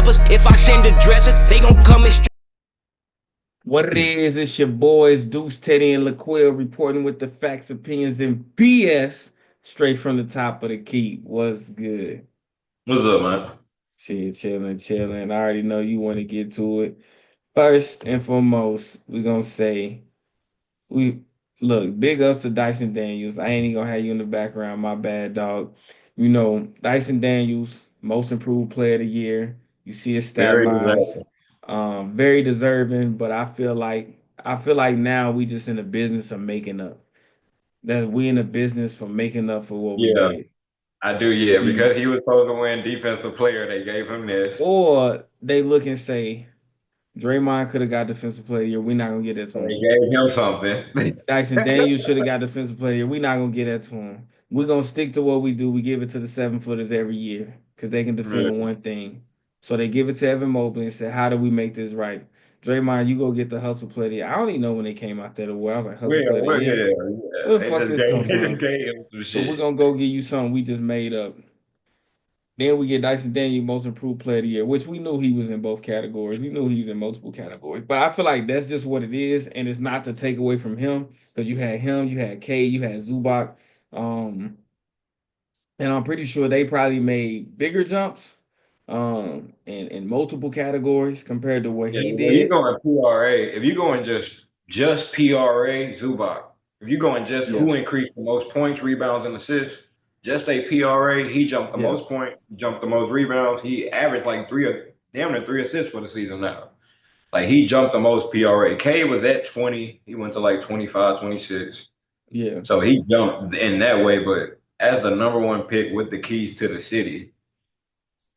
peppers. If I send the dressers, they gon' come and What it is, it's your boys Deuce, Teddy, and Laquil reporting with the facts, opinions, and BS straight from the top of the key. What's good? What's up, man? Shit, chilling, chilling. I already know you want to get to it. First and foremost, we gonna say we look big ups to Dyson Daniels. I ain't even gonna have you in the background. My bad, dog. You know Dyson Daniels, most improved player of the year. You see his stat Very lines, deserving. very deserving. But I feel like now we just in the business of making up. That we in the business for making up for what we Yeah, did. I do. Yeah, We because he was supposed to win Defensive Player, they gave him this. or they look and say Draymond could have got defensive player of the year. We're not gonna get that to And they him. gave him something. Dyson Daniels should have got defensive player. We're not gonna get that to him. We're gonna stick to what we do. We give it to the 7 footers every year because they can Yeah, defend one thing. So they give it to Evan Mobley and say, "How do we make this right?" Draymond, you go get the hustle player of the year. I don't even know when they came out there to where I was like, hustle player of the year. Where yeah. the fuck this come They just from? gave him some But we're shit. gonna go give you something we just made up. Then we get Dyson Daniel most improved player of the year, which we knew he was in both categories. We knew he was in multiple categories. But I feel like that's just what it is, and it's not to take away from him because you had him, you had K, you had Zubac, um, and I'm pretty sure they probably made bigger jumps, in multiple categories compared to what Yeah, he when you did. going PRA, if you going just PRA, Zubac. If you going just Yeah, who increased the most points, rebounds, and assists, just a PRA, he jumped the yeah, most points, jumped the most rebounds. He averaged like damn near 3 assists for the season now. Like he jumped the most PRA. K was at 20. He went to like 25, 26. yeah. So he jumped in that way. But as the number one pick with the keys to the city,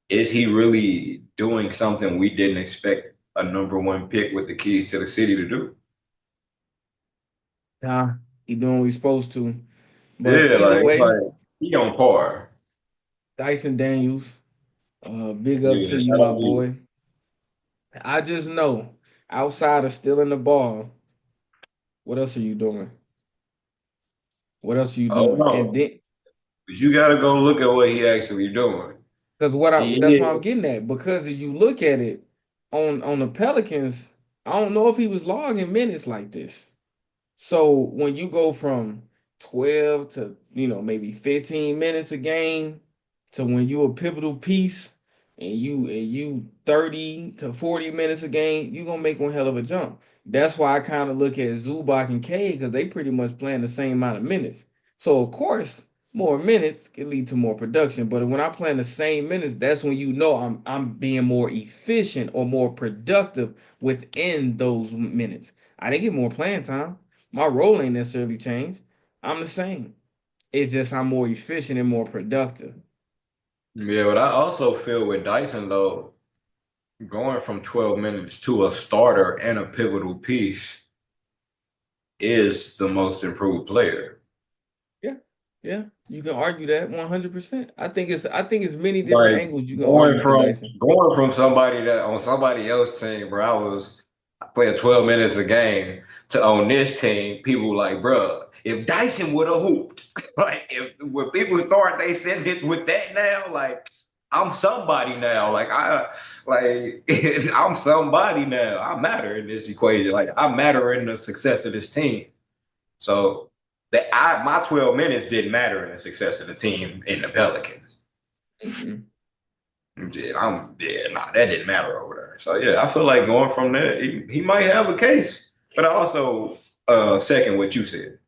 is he really doing something we didn't expect a number one pick with the keys to the city to do? Nah, he doing what he's supposed to. But Yeah, either like it's way, like he on par. Dyson Daniels, big up Yeah, to you, shout my out to you. boy. I just know outside of stealing the ball, what else are you doing? What else are you Oh doing? And no. then, But you gotta go look at what he actually doing. because He that's what I'm is. getting at. Because if you look at it on the Pelicans, I don't know if he was logging minutes like this. So when you go from 12 to, maybe 15 minutes a game to when you a pivotal piece and you 30 to 40 minutes a game, you're gonna make one hell of a jump. That's why I kind of look at Zubac and K because they pretty much playing the same amount of minutes. So of course, more minutes can lead to more production. But when I play in the same minutes, that's when you know I'm being more efficient or more productive within those minutes. I didn't get more playing time. My role ain't necessarily changed. I'm the same. It's just I'm more efficient and more productive. Yeah, but I also feel with Dyson though, going from 12 minutes to a starter and a pivotal piece is the most improved player. Yeah. Yeah. You can argue that 100%. I think it's many different Like angles you can argue for Dyson. going from somebody that on somebody else's team, bro, I playing 12 minutes a game to on this team, people like, bro, if Dyson would have hooped, like if when people start they send it with that now, like I'm somebody now. Like I'm somebody now. I matter in this equation. Like I matter in the success of this team. So that I my 12 minutes didn't matter in the success of the team in the Pelicans. Mhm. Nah, that didn't matter over there. So yeah, I feel like going from there, he might have a case. But I also second what you said.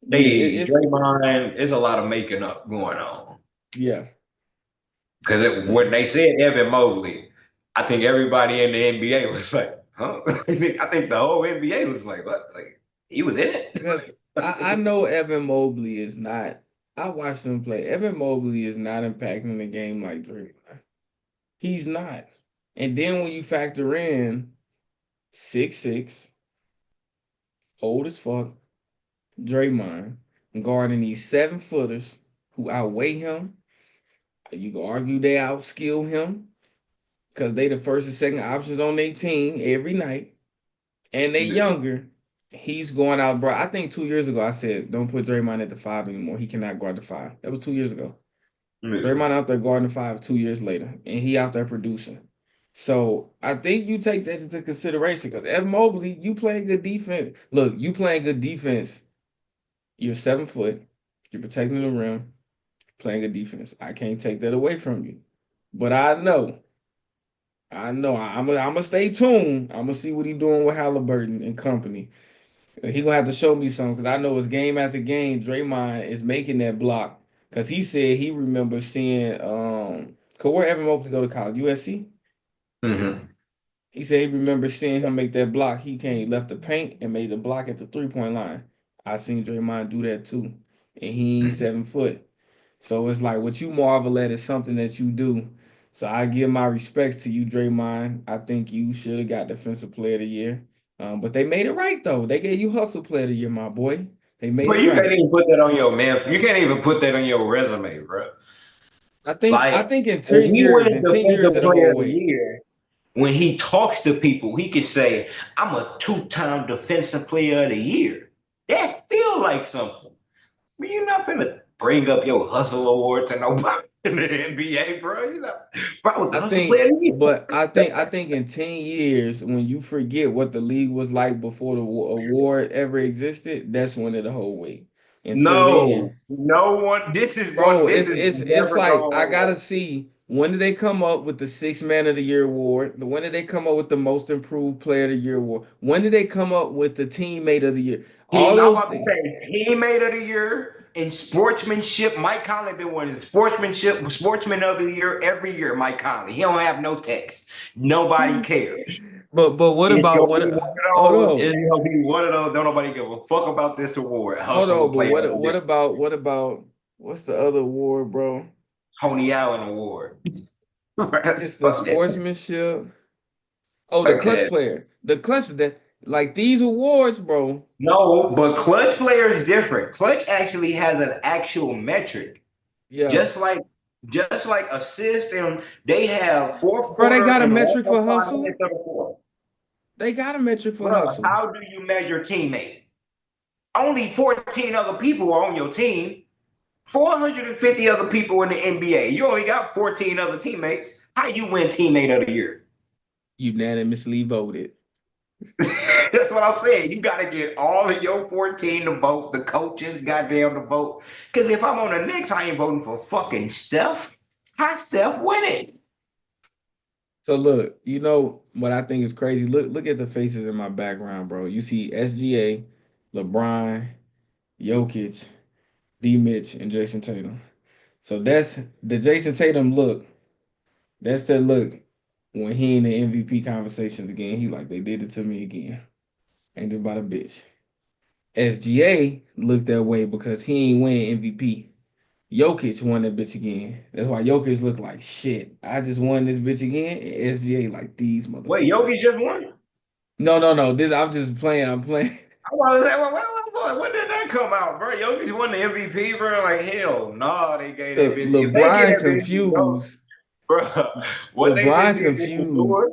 Yeah, it's Draymond, there's a lot of making up going on. yeah. Because when they said Evan Mobley, I think everybody in the NBA was like, huh? I think the whole NBA was like, what? Like he was in it. Because I know Evan Mobley is not. I watched him play. Evan Mobley is not impacting the game like Draymond. He's not. And then when you factor in 6'6", old as fuck, Draymond, guarding these 7 footers who outweigh him. You can argue they outskill him because they the first and second options on their team every night, and they Yeah. younger. He's going out, bro. I think 2 years ago I said don't put Draymond at the five anymore. He cannot guard the five. That was 2 years ago. Yeah. Draymond out there guarding the five 2 years later, and he out there producing. So I think you take that into consideration because Evan Mobley, you playing good defense. Look, you playing good defense. You're 7 foot. You're protecting the rim, playing good defense. I can't take that away from you. But I know, I'm gonna stay tuned. I'm gonna see what he doing with Halliburton and company. He gonna have to show me something because I know it's game after game. Draymond is making that block because he said he remembers seeing cause where Evan Mobley go to college, USC. Mm-hmm. He said he remembers seeing him make that block. He came left the paint and made the block at the 3 point line. I seen Draymond do that too, and he ain't 7 foot. So it's like what you marvel at is something that you do. So I give my respects to you, Draymond. I think you should have got Defensive Player of the Year. But they made it right though. They gave you Hustle Player of the Year, my boy. They made But it you can't right. even put that on your man. You can't even put that on your resume, bro. I Like think if he wins in 10 years defensive it'll player hold of the weight. year, when he talks to people, he could say, I'm a two-time defensive player of the year. That feel like something. But you're not finna bring up your hustle award to nobody in the NBA, bro. You know, bro, I was a hustle player of the year. I think in 10 years, when you forget what the league was like before the award ever existed, that's when it'll hold weight. Until No, then, no one. This is one. bro, This is it's never like I gotta going. see when did they come up with the Six Man of the Year award? When did they come up with the Most Improved Player of the Year award? When did they come up with the Teammate of the Year? All I'm those about to things. say teammate of the year in sportsmanship. Mike Conley been winning sportsman of the year every year. Mike Conley. He don't have no text. Nobody cares. But what It's about gonna what? be one of Hold those. on, It's gonna be one of those. Don't nobody give a fuck about this award. hold Hustle on. But player of the year. what about what's the other award, bro? Tony Allen Award. It's the Fuck that. sportsmanship. Oh, the Fuck clutch that. player. The clutch that like these awards, bro. No, but clutch player is different. Clutch actually has an actual metric. Yeah. Just like just like assist and they have fourth Bro, they quarter got a and metric for 1.5 minutes hustle. of the fourth. They got a metric for Bro, hustle. how do you measure teammate? Only 14 other people are on your team. 450 other people in the NBA. You only got 14 other teammates. How you win teammate of the year? Unanimously voted. That's what I'm saying. You got to get all of your 14 to vote. The coaches, goddamn, to vote. Because if I'm on the Knicks, I ain't voting for fucking Steph. How Steph winning? So look, you know what I think is crazy? Look at the faces in my background, bro. You see SGA, LeBron, Jokic, D Mitch, and Jason Tatum. So that's the Jason Tatum look. That's that look when he in the MVP conversations again. He like they did it to me again. Ain't it about a bitch. SGA looked that way because he ain't win MVP. Jokic won that bitch again. That's why Jokic look like shit. I just won this bitch again. And SGA like these Wait, motherfuckers. Yogi just won? No. This I'm just playing. I'm playing. I was like, when did that come out, bro? Jokic won the MVP, bro. Like, hell, nah, they gave that bitch. If they get LeBron that bitch to Jokic, confused. bro, what they just LeBron did to confused. Shador,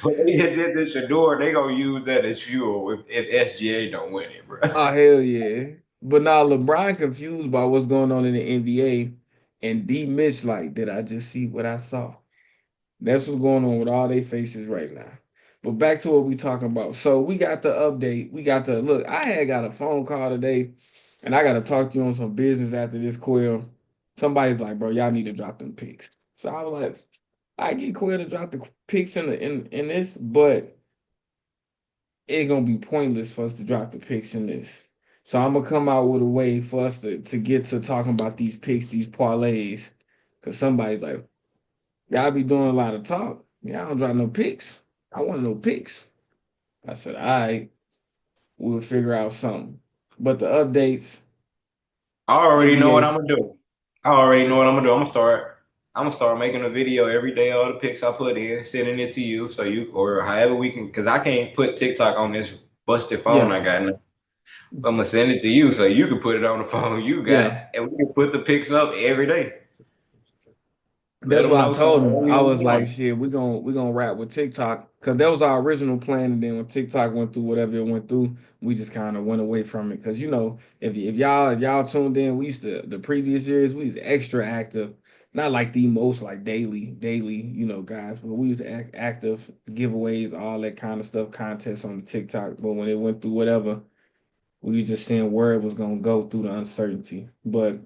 what they just did to Shador, they gonna use that as fuel if SGA don't win it, bro. Oh hell yeah. But now LeBron confused by what's going on in the NBA. And D Mitch like, did I just see what I saw? That's what's going on with all their faces right now. But back to what we talking about. So we got the update. We got the look. I had got a phone call today, and I got to talk to you on some business after this, Quill. Somebody's like, bro, y'all need to drop them picks. So I was like, I get Quill to drop the picks in this, but it's gonna be pointless for us to drop the picks in this. So I'm gonna come out with a way for us to get to talking about these picks, these parlays. Cause somebody's like, y'all be doing a lot of talk. Yeah, I don't drop no picks. I want no picks. I said, all right, we'll figure out something. But the updates, I already know what NBA, I'm gonna do. I already know what I'm gonna do. I'm gonna start making a video every day. All the pics I put in, sending it to you, so you or however we can, because I can't put TikTok on this busted phone yeah, I got now. I'm gonna send it to you so you can put it on the phone you got, yeah. and we can put the pics up every day. Let That's them what I know something told him. early I in the was like, morning. shit, we gonna rap with TikTok because that was our original plan. And then when TikTok went through whatever it went through, we just kind of went away from it. Because if y'all tuned in, we used to the previous years we was extra active, not like the most like daily guys, but we was active giveaways, all that kind of stuff, contests on the TikTok. But when it went through whatever, we was just seeing where it was gonna go through the uncertainty. But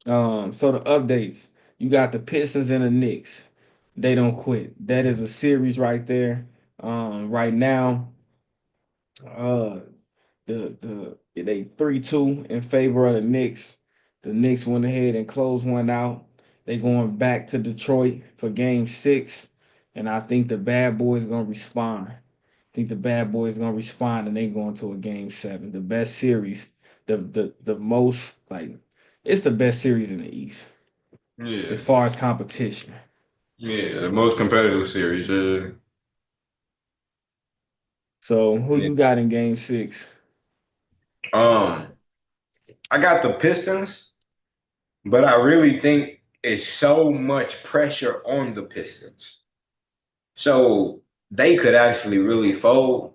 so the updates, you got the Pistons and the Knicks. They don't quit. That is a series right there. Right now, uh they 3-2 in favor of the Knicks. The Knicks went ahead and closed one out. They going back to Detroit for game 6. And I think the bad boys gonna respond. I think the bad boys gonna respond and they going to a game 7. The best series, the most like it's the best series in the East Yeah, as far as competition. yeah, the most competitive series. So who Yeah. you got in game 6? Um, I got the Pistons, but I really think it's so much pressure on the Pistons. So they could actually really fold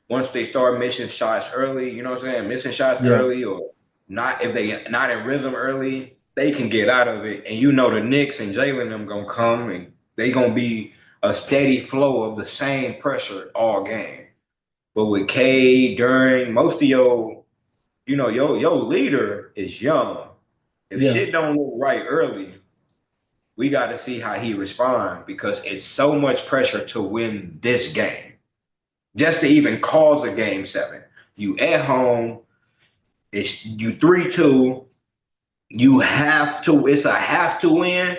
once they start missing shots early. You know what I'm saying? Missing shots Yeah, early or not if they not in rhythm early, they can get out of it. And you know the Knicks and Jalen them gonna come and they gonna be a steady flow of the same pressure all game. But with K during most of your leader is young. If yeah, shit don't look right early, we got to see how he respond because it's so much pressure to win this game. Just to even cause a game 7. You at home, it's you 3-2. You have to, it's a have to win.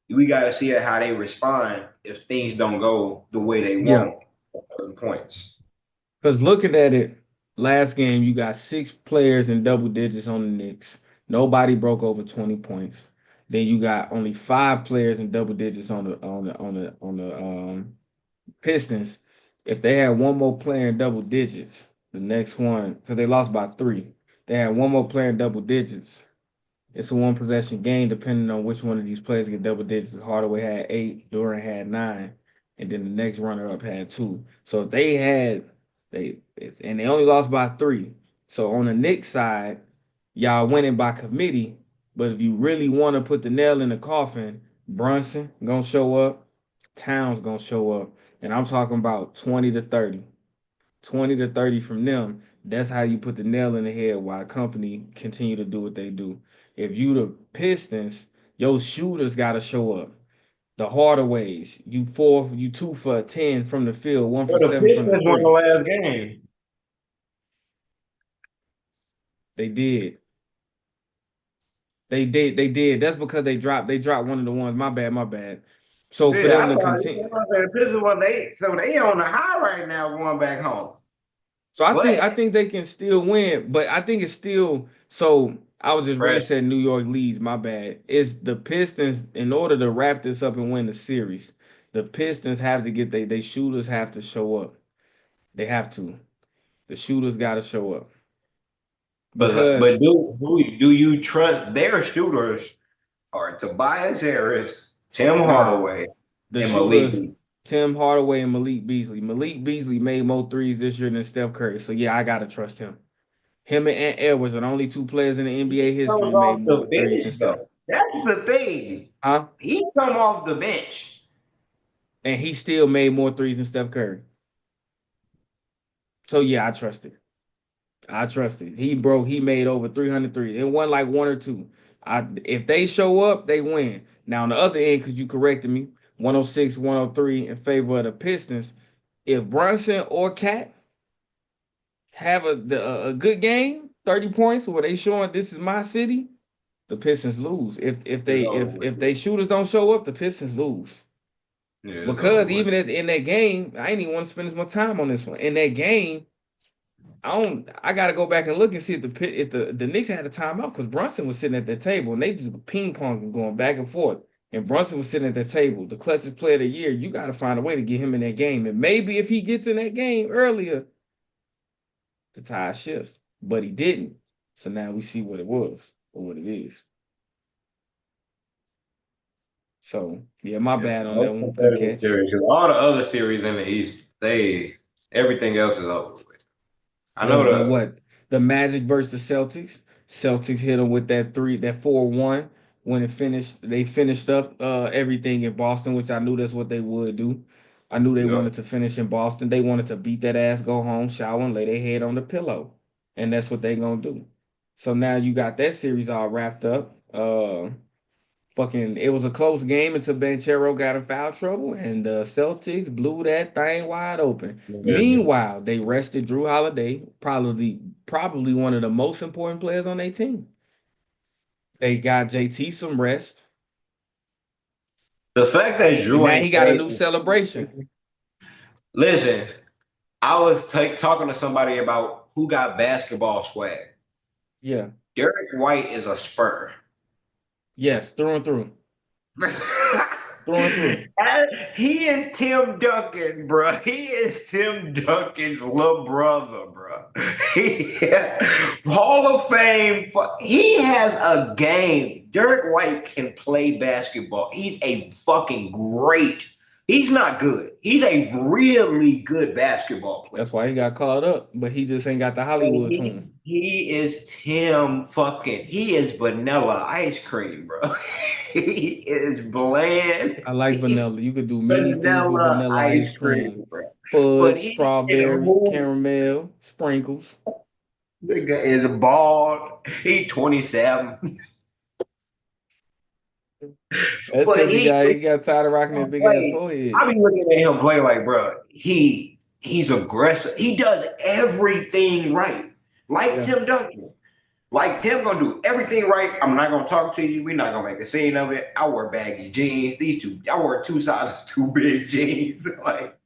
We got to see how they respond if things don't go the way they yeah. want at certain points. Because looking at it, last game you got 6 players in double digits on the Knicks. Nobody broke over 20 points. Then you got only 5 players in double digits on the Pistons. If they had one more player in double digits, the next one, because they lost by 3, they had one more player in double digits. It's a one possession game, depending on which one of these players get double digits. Hardaway had 8, Durant had 9, and then the next runner up had 2. So if they had and they only lost by 3. So on the Knicks side, y'all winning by committee. But if you really want to put the nail in the coffin, Brunson gonna show up, Towns gonna show up, and I'm talking about 20 to 30. 20 to 30 from them. That's how you put the nail in the head while the company continue to do what they do. If you the Pistons, your shooters gotta show up. The Hardaways, you 2 for 10 from the field, one for Well, the 7 from the Pistons won the three. last game. They did. They did. That's because they dropped one of the ones. My bad, my bad. So for Yeah, them I to thought continue. the Pistons won so they on the high right now going back home. So I think But I think they can still win, but I think it's still so I was just fresh. resetting New York leads, my bad. It's the Pistons in order to wrap this up and win the series. The Pistons have to get they shooters have to show up. They have to. The shooters got to show up But because do you trust their shooters are Tobias Harris, Tim nah, Hardaway, the and Malik shooters Beasley? Tim Hardaway and Malik Beasley. Malik Beasley made more threes this year than Steph Curry. So yeah, I gotta trust him. Him and Ant Edwards are the only 2 players in the He NBA comes history made off the more threes than bench Steph. though. That's the thing. Huh? He come off the bench. And he still made more threes than Steph Curry. So yeah, I trust it. I trust it. He made over 300 threes. It wasn't like one or two. If they show up, they win. Now on the other end, because you corrected me, 106, 103 in favor of the Pistons. If Brunson or Cat have a good game, 30 points, where they showing this is my city, the Pistons lose. It's over with. If they shooters don't show up, the Pistons lose. Yeah, it's over Because with. even in that game, I ain't even want to spend as much time on this one. In that game, I gotta go back and look and see if the Knicks had a timeout because Brunson was sitting at that table and they just ping pong going back and forth. And Brunson was sitting at that table, the clutchest player of the year. You got to find a way to get him in that game. And maybe if he gets in that game earlier, the tide shifts. But he didn't. So now we see what it was or what it is. So yeah, my Yeah, bad on that most one. Good competitive catch. series. 'Cause all the other series in the East, everything else is over with. I know The the what? The Magic versus Celtics. Celtics hit them with that 4-1 when it finished. They finished up everything in Boston, which I knew that's what they would do. I knew they yeah. wanted to finish in Boston. They wanted to beat that ass, go home, shower, and lay their head on the pillow, and that's what they gonna do. So now you got that series all wrapped up. Fucking, it was a close game until Banchero got in foul trouble, and the Celtics blew that thing wide open. Meanwhile, they rested Drew Holiday, probably one of the most important players on their team. They got JT some rest, The fact that and Drew now ain't he got a played. new celebration. Listen, I was talking to somebody about who got basketball swag. Yeah, Derek White is a Spur. yes, through and through, through and through. He is Tim Duncan, bro. He is Tim Duncan's little brother, bro. He, Hall of Fame. He has a game. Derek White can play basketball. He's a fucking great. He's not good. He's a really good basketball player. That's why he got caught up, but he just ain't got the And Hollywood to him. he is Tim fucking. He is vanilla ice cream, bro. He is bland. I like vanilla. You could do many things with Vanilla vanilla ice ice cream. cream, bro. But Fudge, he can strawberry, hoop. caramel, sprinkles. Nigga is bald. He 27. That's But because he got tired of rocking that big ass play. forehead. I be looking at him play like, bro, he's aggressive. He does everything right. Like Yeah. Tim Duncan. Like Tim gonna do everything right. I'm not gonna talk to you. We're not gonna make a scene of it. I wear baggy jeans. I wear two sizes too big jeans. Like,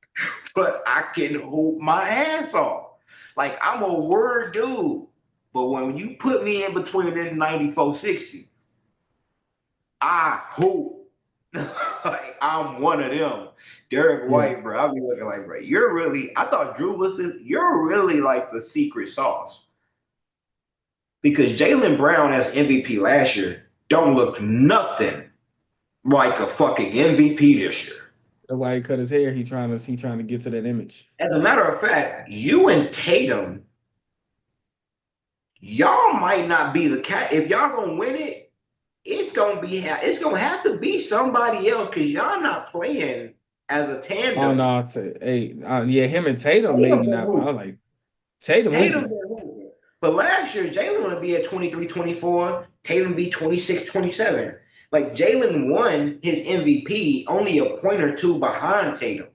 but I can hoop my ass off. Like I'm a word dude. But when you put me in between this 94-60, I hoop. Like I'm one of them. Derek Yeah. White, bro. I'll be looking like, bro, I thought Drew was you're really like the secret sauce. Because Jalen Brown as MVP last year don't look nothing like a fucking MVP this year. That's why he cut his hair. He trying to get to that image. As a matter of fact, you and Tatum, y'all might not be the cat. If y'all gonna win it, it's gonna have to be somebody else because y'all not playing as a Oh tandem. no, hey, yeah, him and Tatum maybe Tatum, not. But I was like Tatum Tatum, hooping. but last year, Jalen would be at 23, 24. Tatum be 26, 27. Like Jalen won his MVP only a point or two behind Tatum.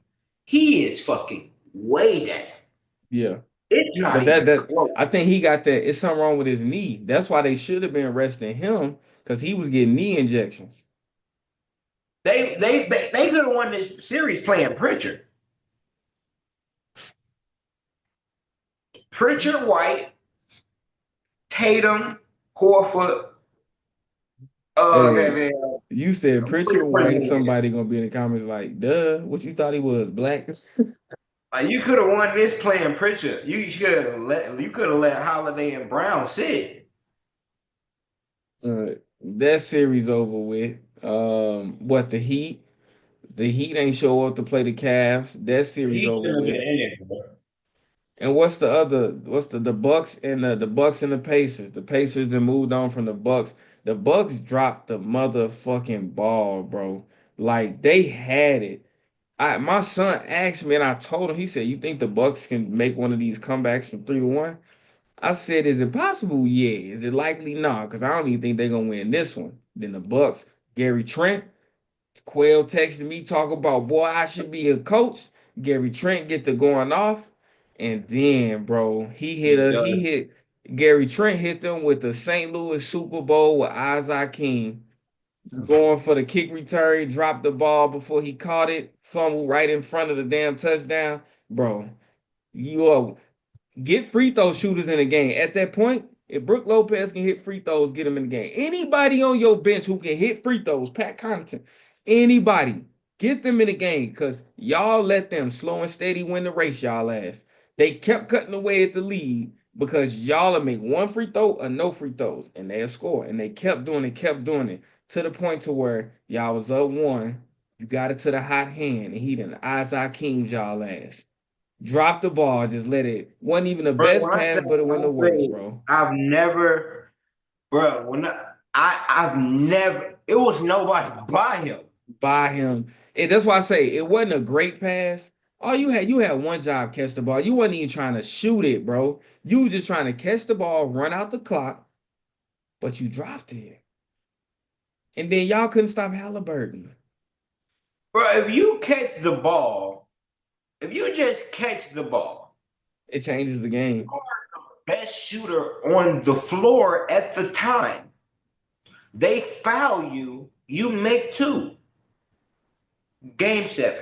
He is fucking way down. Yeah, It's not but that even that close. I think he got that. It's something wrong with his knee. That's why they should have been resting him because he was getting knee injections. They could have won this series playing Pritchard. Pritchard White, Tatum, Horford. Hey, Okay, you said Pritchard White. man. Somebody gonna be in the comments like, "Duh, what you thought he was black?" You could have won this playing Pritchard. You could have let Holiday and Brown sit. That series over with. What the Heat? The Heat ain't show up to play the Cavs. That series He over shouldn't have been with. in it, bro. And what's the other? What's the Bucks and the Bucks and the Pacers? The Pacers that moved on from the Bucks. The Bucks dropped the motherfucking ball, bro. Like they had it. My son asked me, and I told him. He said, "You think the Bucks can make one of these comebacks from 3-1?" I said, "Is it possible? Yeah. Is it likely? No, because I don't even think they're gonna win this one." Then the Bucks, Gary Trent, Quail texted me talk about, boy, I should be a coach. Gary Trent get to going off, and then, bro, he hit Gary Trent hit them with the St. Louis Super Bowl with Isaac King going for the kick return, dropped the ball before he caught it, fumble right in front of the damn touchdown, bro. You are get free throw shooters in the game. At that point, if Brook Lopez can hit free throws, get him in the game. Anybody on your bench who can hit free throws, Pat Connaughton, anybody, get them in the game because y'all let them slow and steady win the race, y'all ass. They kept cutting away at the lead because y'all will make one free throw or no free throws, and they'll score. And they kept doing it, kept doing it. to the point to where y'all was up one. You got it to the hot hand, and he done Isaac Keem's y'all ass. Drop the ball, just let it. Wasn't even the Bro, best when I pass, say but it wasn't the worst, bro. I've never, bro. I've never. It was nobody by him. By him. And that's why I say it wasn't a great pass. All you had one job, catch the ball. You wasn't even trying to shoot it, bro. You was just trying to catch the ball, run out the clock, but you dropped it. And then y'all couldn't stop Halliburton. Bro, if you catch the ball, if you just catch the ball, It changes the game. best shooter on the floor at the time. They foul you, you make two. Game 7,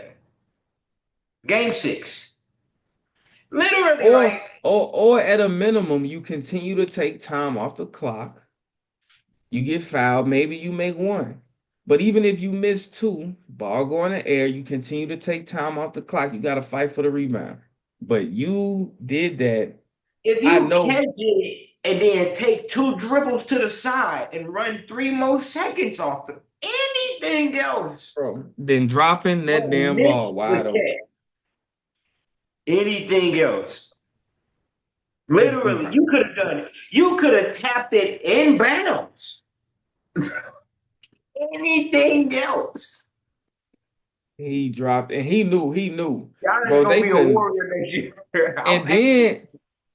game 6. Literally, Or like, or at a minimum, you continue to take time off the clock. You get fouled, maybe you make one. But even if you miss two, ball go in the air, you continue to take time off the clock. You got to fight for the rebound. But you did that. if I you know, catch it and then take two dribbles to the side and run 3 more seconds off of anything else, bro. Then dropping that but damn miss ball the wide open. catch. Anything else. It's Literally, you could have done it. You could have tapped it in bounds. Anything else. he dropped and he knew. Y'all is Bro, gonna they be a couldn't. warrior next year. I'm And happy. then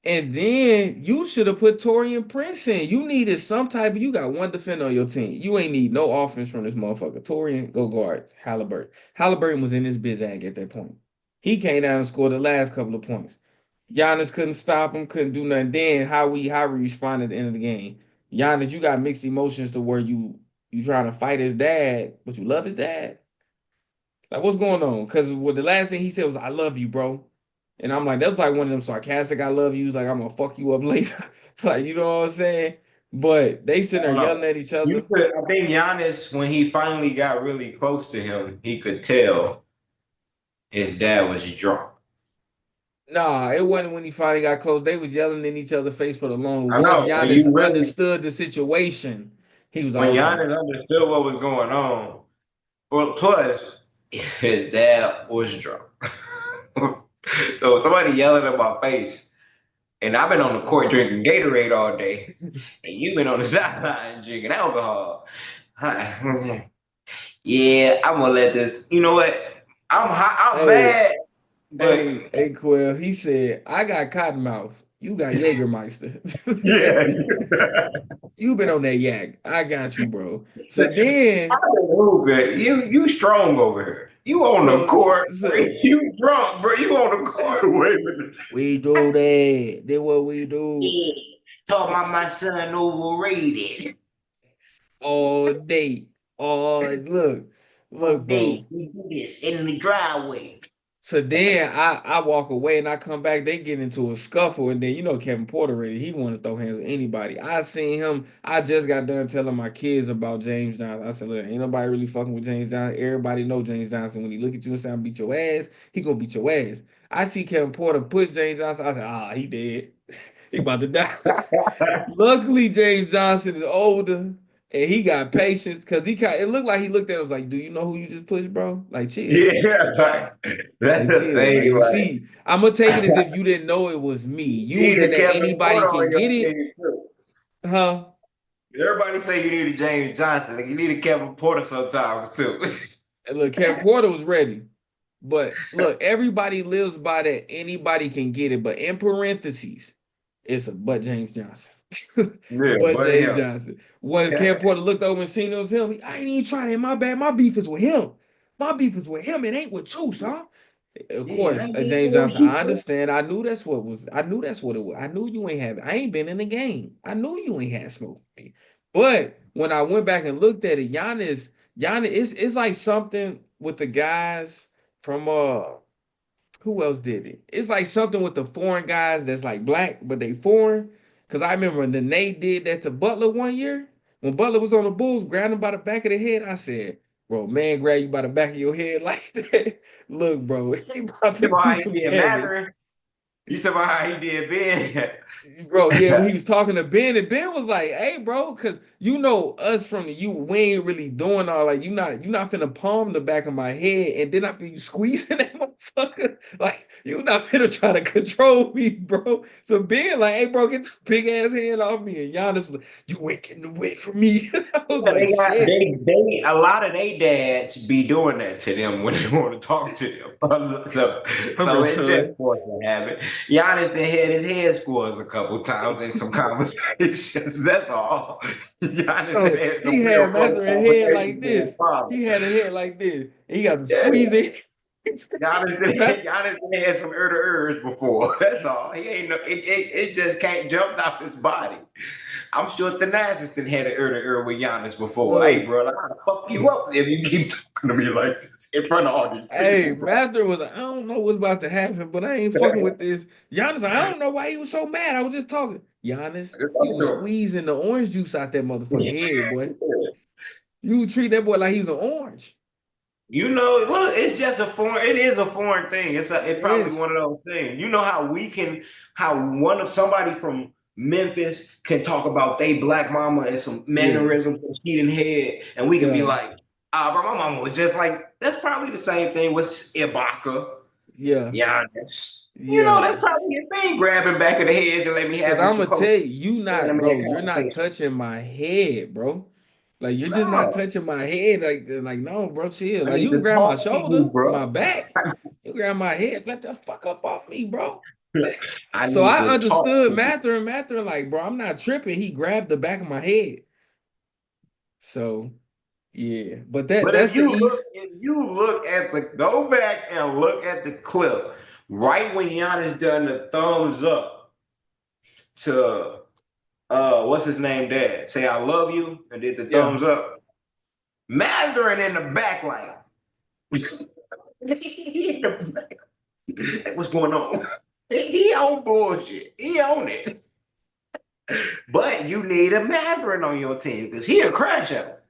and then you should have put Torian Prince in. You needed some type of, you got one defender on your team. You ain't need no offense from this motherfucker. Torian, go guard Halliburton. Halliburton was in his bizag at that point. He came down and scored the last couple of points. Giannis couldn't stop him, couldn't do nothing. Then how we responded at the end of the game. Giannis, you got mixed emotions to where you trying to fight his dad, but you love his dad. Like, what's going on? Because the last thing he said was, "I love you, bro." And I'm like, that's like one of them sarcastic "I love yous." Like, I'm gonna fuck you up later. Like, you know what I'm saying? But they I sitting there don't yelling know. at each You other. could. I think Giannis, when he finally got really close to him, he could tell his dad was drunk. Nah, it wasn't when he finally got close. They was yelling in each other's face for the long. I Once know. When Giannis you really, understood the situation, he was like, when okay. Giannis understood what was going on, but plus his dad was drunk. So somebody yelling in my face, and I've been on the court drinking Gatorade all day, and you've been on the sideline drinking alcohol. Yeah, I'm gonna let this. You know what? I'm Hey, mad, but hey, Quill. He said, "I got Cottonmouth. You got Jägermeister." yeah. You been on that yak. I got you, bro. So I then, don't know, good. You strong over here. You on the so, so, court. so You drunk, bro. You on the court. Wait a minute. we do that. That's what we do Yeah. Talking about my son overrated. all day. Oh, look, All day. bro. We do this in the driveway. So then I walk away and I come back. They get into a scuffle, and then Kevin Porter ready. He want to throw hands with anybody. I seen him. I just got done telling my kids about James Johnson. I said, look, ain't nobody really fucking with James Johnson. Everybody know James Johnson. When he look at you and say, "I'm beat your ass," he gonna beat your ass. I see Kevin Porter push James Johnson. I said, he dead. He about to die. Luckily, James Johnson is older and he got patience because it looked like he looked at him, was like, "Do you know who you just pushed, bro? Like, chill." Yeah, that's Like, the chill. Like, thing. you see, I'm gonna take it as if you didn't know it was me. You You need was in a that Kevin anybody Porter can on your get it, team too. huh? Everybody say you need a James Johnson. Like you need a Kevin Porter sometimes too. And look, Kevin Porter was ready. But look, everybody lives by that anybody can get it. But in parentheses, it's a but James Johnson. Yeah, But but James him. Johnson. When Kevin Porter looked over and seen it was him, I ain't even trying that. My bad. My beef is with him. My beef is with him. It ain't with you, son. Of Yeah, I course, ain't even James know Johnson. you, I bro. understand. I knew that's what was. I knew that's what it was. I knew you ain't have it. I ain't been in the game. I knew you ain't had smoke with me. But when I went back and looked at it, Giannis, it's like something with the guys from who else did it? It's like something with the foreign guys that's like black, but they foreign. Cause I remember when the Nate did that to Butler one year. When Butler was on the Bulls, grabbed him by the back of the head. I said, bro, man, grab you by the back of your head like that. Look, bro, he about to Them all do ain't some being damage. mattering. You talking about how he did Ben? Bro, yeah, when he was talking to Ben, and Ben was like, "Hey, bro, because you know us from the you, we ain't really doing all like you not finna palm the back of my head, and then I feel you squeezing that motherfucker. Like you not finna try to control me, bro." So Ben like, "Hey, bro, get this big ass hand off me," and Giannis was like, "You ain't getting away from me." I was Yeah, like, "Shit." they a lot of they dads be doing that to them when they want to talk to them. Come So here, it just son. wasn't happen. Giannis done had his head scores a couple times in some conversations. That's all. Giannis done No, had some he real had close Mather in head conversations like with his this. father. He had a head like this. And he got to Yeah, squeeze it. Giannis, Giannis done had some ers before. That's all. He ain't no. It just can't jump out his body. I'm sure Thanasis done had an ear with Giannis before. Hey, Look, bro, I'm gonna fuck you up if you keep talking to me like this in front of all these hey, people, bro. Mather was like, I don't know what's about to happen, but I ain't fucking with this. Giannis, I don't know why he was so mad. I was just talking. Giannis, Just he talking was to squeezing the orange juice out that motherfucking him. head, boy. You treat that boy like he's an orange. You know, look, it's just a foreign. It is a foreign thing. It's probably Yes. one of those things. You know how we can, how one of somebody from Memphis can talk about they black mama and some Yeah. mannerisms that she done had, and we can be Yeah. like, ah, bro, my mama was just like. That's probably the same thing with Ibaka, Yeah. Giannis. You know, Yeah. that's probably a thing. Grabbing back of the heads and let me Cause have you I'm some gonna coke. tell you, you And I not, mean, bro. You're not conversation. touching my head, bro. Like you're just not No, touching my head. Like no, bro, chill. I Like need you can to grab my talk to you, shoulder, bro. my back. You grab my head. Let the fuck up off me, bro. I So need I to talk understood to you. Mather and Mather, like, bro, I'm not tripping. He grabbed the back of my head. So yeah, but But that's the East. if you look at the go back and look at the clip, right when Giannis done the thumbs up to what's his name, Dad, say I love you, and did the Yeah, thumbs up. Mazarin in the back like, what's going on? He on bullshit. He on it. But you need a Mazarin on your team because he a crash out.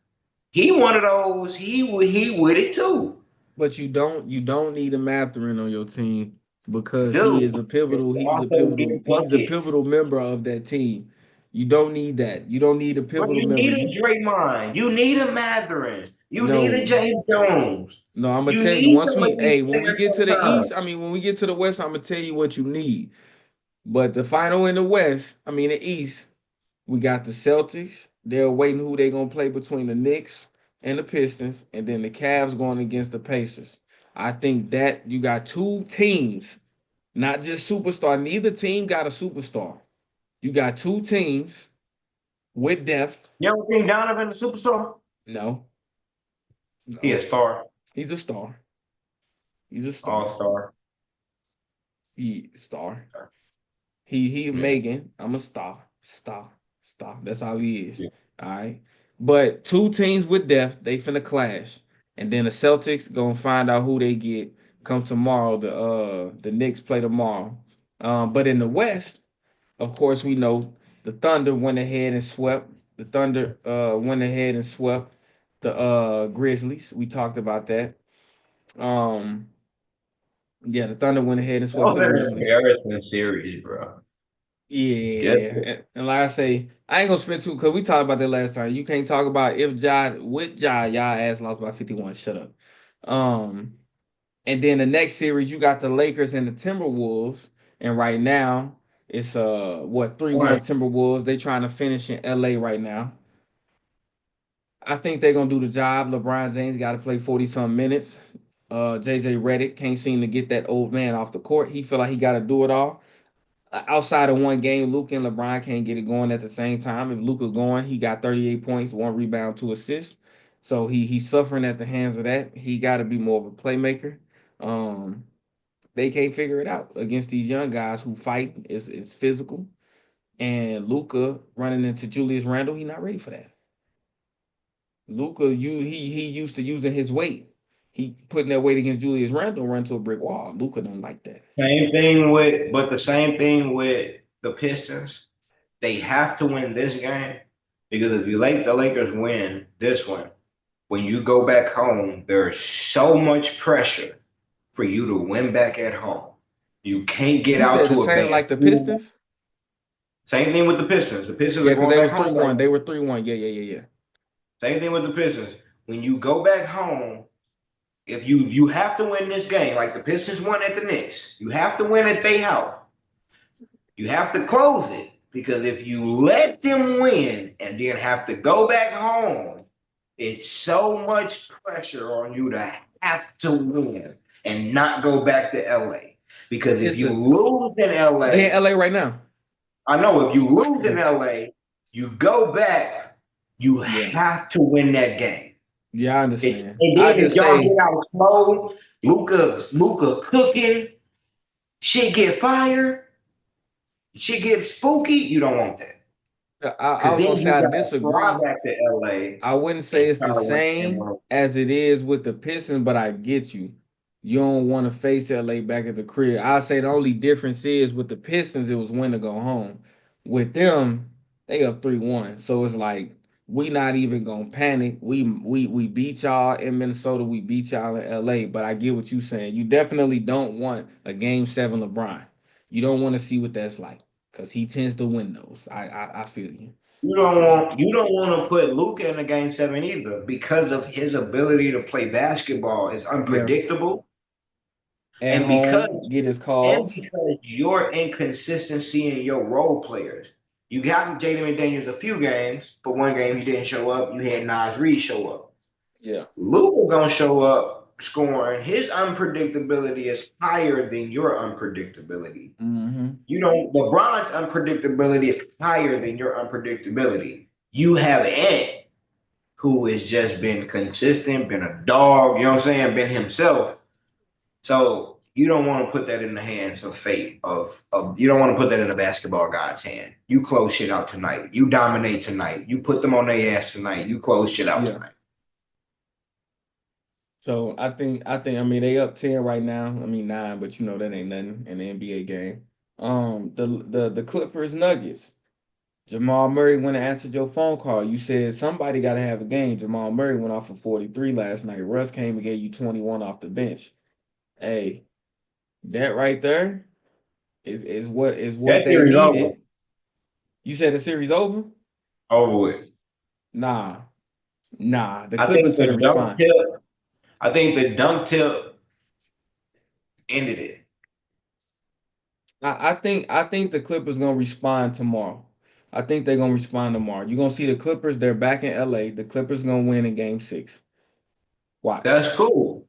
He one of those. He with it too. but you don't need a Matherin on your team because he Dude, is a pivotal. He's a also pivotal. get He's a buckets. pivotal member of that team. You don't need that. You don't need a But pivotal you member. need You a Draymond. You need a Matherin. You need a no, James Jones. no. I'm gonna You tell you need once some of we, these hey, when we players get to the sometimes. East, I mean, when we get to the West, I'm gonna tell you what you need. But the final in the West, I mean the East, we got the Celtics. They're waiting who they're gonna play between the Knicks and the Pistons, and then the Cavs going against the Pacers. I think that you got two teams, not just superstar. Neither team got a superstar. You got two teams with depth. You don't think Donovan the superstar? No, He a no, star, he's a star. He's a all star. star. He star. He Yeah. Megan. I'm a star. Star. Star. That's all he is. All right. But two teams with depth, they finna clash. And then the Celtics gonna find out who they get come tomorrow. The Knicks play tomorrow. But in the West, of course, we know the Thunder went ahead and swept. The Thunder went ahead and swept the Grizzlies. We talked about that. Um, yeah, the Thunder went ahead and That swept was the an Grizzlies. embarrassing series, bro. Yes. Yeah, and like I say, I ain't gonna spend too because we talked about that last time. You can't talk about if Ja with Ja, y'all ass lost by 51. Shut up. Um, and then the next series, you got the Lakers and the Timberwolves, and right now it's what 3-1 Timberwolves. They trying to finish in LA right now. I think they're gonna do the job. LeBron James got to play 40 some minutes. JJ Redick can't seem to get that old man off the court. He feel like he got to do it all. Outside of one game, Luka and LeBron can't get it going at the same time. If Luka going, he got 38 points, one rebound, two assists. So he's suffering at the hands of that. He got to be more of a playmaker. Um, they can't figure it out against these young guys who fight. Is physical. And Luka running into Julius Randle, he not ready for that. Luka, he used to using his weight. He putting that weight against Julius Randle, run to a brick wall. Luka don't like that. The same thing with the Pistons. They have to win this game because if you let the Lakers win this one, when you go back home, there's so much pressure for you to win back at home. You can't get You out said the to a same bad like the school. Pistons? Same thing with the Pistons. The Pistons Yeah, are because going they back was home 3-1. right. They were 3-1. Yeah, yeah, yeah, yeah. Same thing with the Pistons. When you go back home, if you have to win this game, like the Pistons won at the Knicks, you have to win at their house. You have to close it because if you let them win and then have to go back home, it's so much pressure on you to have to win and not go back to LA. Because if you Listen, lose in they in LA, LA right now. I know if you lose in Yeah, LA, you go back, you yeah, have to win that game. yeah. I It's understand. and I then if just y'all say, get out slow, Luca cooking, shit get fired, shit get spooky, you don't want that. I Cause was then gonna say you I gotta fly disagree. back to LA I wouldn't and say it's try the to win same the as it is with the Pistons, but I get you. You don't want to face LA back at the crib. I say the only difference is with the Pistons, it was when to go home. With them, they up 3-1. So it's like we not even gonna panic. We beat y'all in Minnesota, we beat y'all in LA. But I get what you saying. You definitely don't want a game 7 LeBron. You don't want to see what that's like because he tends to win those. I feel you. I feel you. You don't want to put Luca in a game 7 either because of his ability to play basketball is Yeah. unpredictable. At And because home, get his and calls. because your inconsistency in your role players. You got Jaden McDaniels a few games, but one game he didn't show up. You had Nas Reed show up. Yeah. Luka gonna show up scoring. His unpredictability is higher than your unpredictability. Hmm. You know, LeBron's unpredictability is higher than your unpredictability. You have Ant, who has just been consistent, been a dog, you know what I'm saying, been himself. So you don't want to put that in the hands of fate, of you don't want to put that in the basketball god's hand. You close shit out tonight. You dominate tonight. You put them on their ass tonight. You close shit out Yeah. tonight. So I mean they up 10 right now. I mean 9, but you know that ain't nothing in the NBA game. The Clippers Nuggets. Jamal Murray went and answered your phone call. You said somebody gotta have a game. Jamal Murray went off for 43 last night. Russ came and gave you 21 off the bench. Hey, that right there is what That they series over. needed. You said the series over? Over with. Nah, nah. The I Clippers think finna the dunk respond. tip. I think the dunk tip ended it. I think the Clippers gonna respond tomorrow. I think they're gonna respond tomorrow. You're gonna see the Clippers, they're back in LA. The Clippers gonna win in game 6. Watch. That's cool.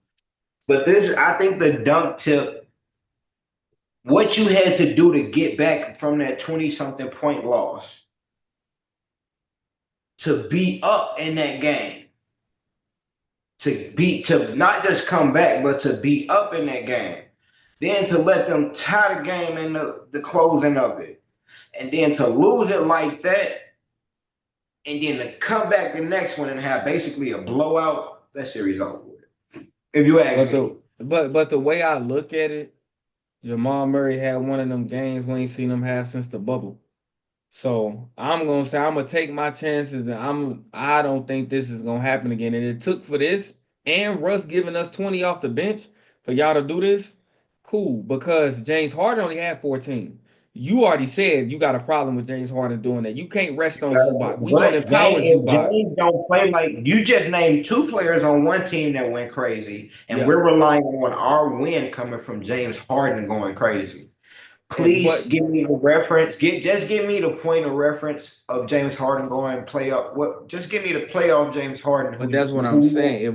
But this, I think the dunk tip. What you had to do to get back from that 20 something point loss to be up in that game, to not just come back, but to be up in that game. Then to let them tie the game in the closing of it. And then to lose it like that, and then to come back the next one and have basically a blowout, that series over with. If you ask But me. the way I look at it, Jamal Murray had one of them games we ain't seen him have since the bubble. So I'm gonna say I'm gonna take my chances, and I don't think this is gonna happen again. And it took for this and Russ giving us 20 off the bench for y'all to do this. Cool, because James Harden only had 14. You already said you got a problem with James Harden doing that. You can't rest on Zubac. We gonna But empower If Zubac. James don't play like you just named two players on one team that went crazy, and Yeah. we're relying on our win coming from James Harden going crazy. And Please but give me the reference. Give me the point of reference of James Harden going playoff. What? Just give me the playoff James Harden But that's what I'm saying. who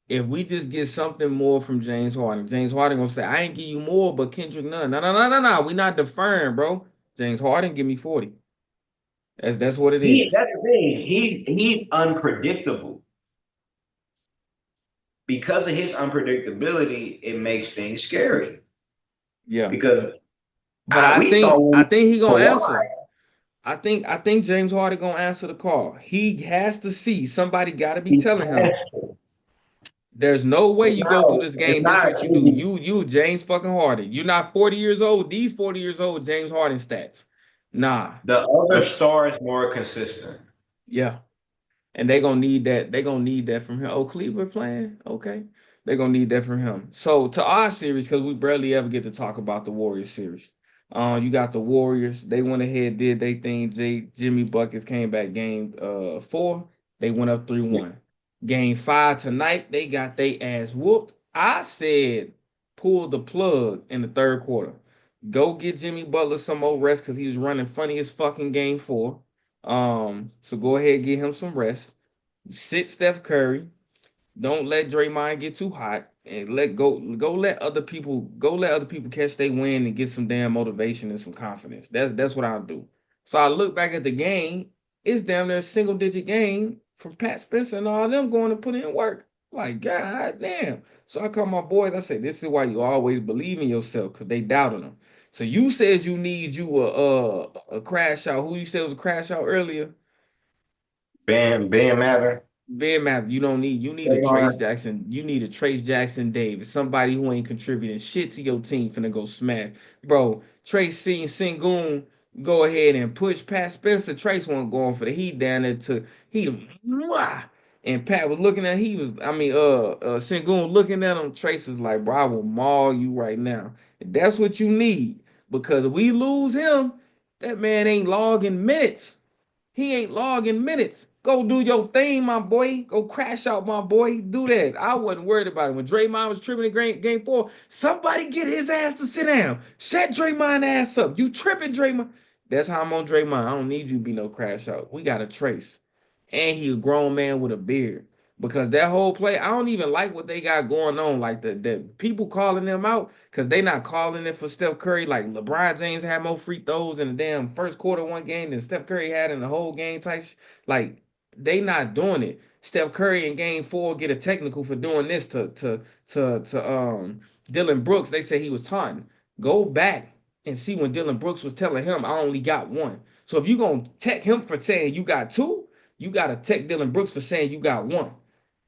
If we just get something more from James Harden, James Harden gonna say, I ain't give you more, but Kendrick none. No, no, no, no, no. We not deferring, bro. James Harden give me 40. That's what it is. that's the thing. He's unpredictable. Because of his unpredictability, it makes things scary. Yeah. Because But I we thought think I when think he gonna Kawhi, answer. I think James Harden gonna answer the call. He has to see somebody gotta be he telling him. has to. There's no way It's you go through not. this It's game. This not what you do. easy. You James fucking Harden. You're not 40 years old. These 40 years old James Harden stats. Nah. The other But star is more consistent. yeah. And they gonna need that. They gonna need that from him. Oh, Cleveland playing? Okay. They're gonna need that from him. So to our series, because we barely ever get to talk about the Warriors series. You got the Warriors. They went ahead, did their thing. Jimmy Buckets came back game 4. They went up 3-1. Game 5 tonight, they got their ass whooped. I said pull the plug in the third quarter. Go get Jimmy Butler some more rest because he was running funny as fucking game 4. So go ahead and get him some rest. Sit Steph Curry. Don't let Draymond get too hot, and let other people catch they win and get some damn motivation and some confidence. That's what I'll do. So I look back at the game. It's damn near a single digit game from Pat Spencer and all them going to put in work. Like, god damn. So I call my boys. I say, this is why you always believe in yourself, because they doubted them. So you said you need you a crash out. Who you said was a crash out earlier? Ben Matter. Ben Matthews, you need a Trace Jackson. You need a Trace Jackson Davis. Somebody who ain't contributing shit to your team finna go smash. Bro, Trace seen Sengun go ahead and push Pat Spencer. Trace wasn't going for the heat down there to mwah. And Pat was looking at Sengun looking at him. Trace is like, bro, I will maul you right now. And that's what you need. Because if we lose him, that man ain't logging minutes. He ain't logging minutes. Go do your thing, my boy. Go crash out, my boy. Do that. I wasn't worried about it. When Draymond was tripping in game 4, somebody get his ass to sit down. Shut Draymond ass up. You tripping, Draymond. That's how I'm on Draymond. I don't need you to be no crash out. We got a Trace. And he a grown man with a beard. Because that whole play, I don't even like what they got going on. Like the people calling them out, because they not calling it for Steph Curry. Like LeBron James had more free throws in the damn first quarter one game than Steph Curry had in the whole game type. Like they not doing it. Steph Curry in game 4 get a technical for doing this to Dylan Brooks. They say he was taunting. Go back and see when Dylan Brooks was telling him I only got 1. So if you gonna tech him for saying you got 2, you gotta tech Dylan Brooks for saying you got 1.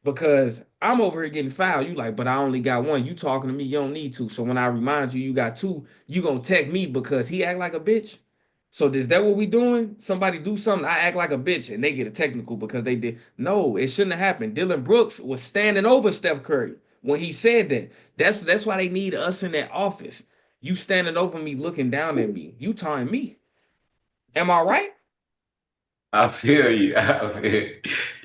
Because I'm over here getting fouled. You like, but I only got 1. You talking to me, you don't need to. So when I remind you got 2, you gonna tech me because he act like a bitch. So is that what we doing? Somebody do something, I act like a bitch, and they get a technical because they did. No, it shouldn't have happened. Dylan Brooks was standing over Steph Curry when he said that. That's why they need us in that office. You standing over me, looking down at me. You telling me. Am I right? I feel you.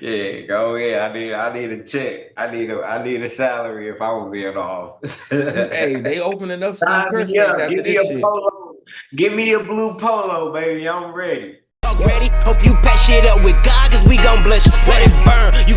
Yeah, go ahead. I need a check. I need a salary if I would be in the office. Hey, they opening up Steve Sign Kerr me space up. after Give me this a shit. polo. Give me a blue polo, baby. I'm ready. Ready? Hope you pack shit up with God, cause we gon' bless you. Let it burn. You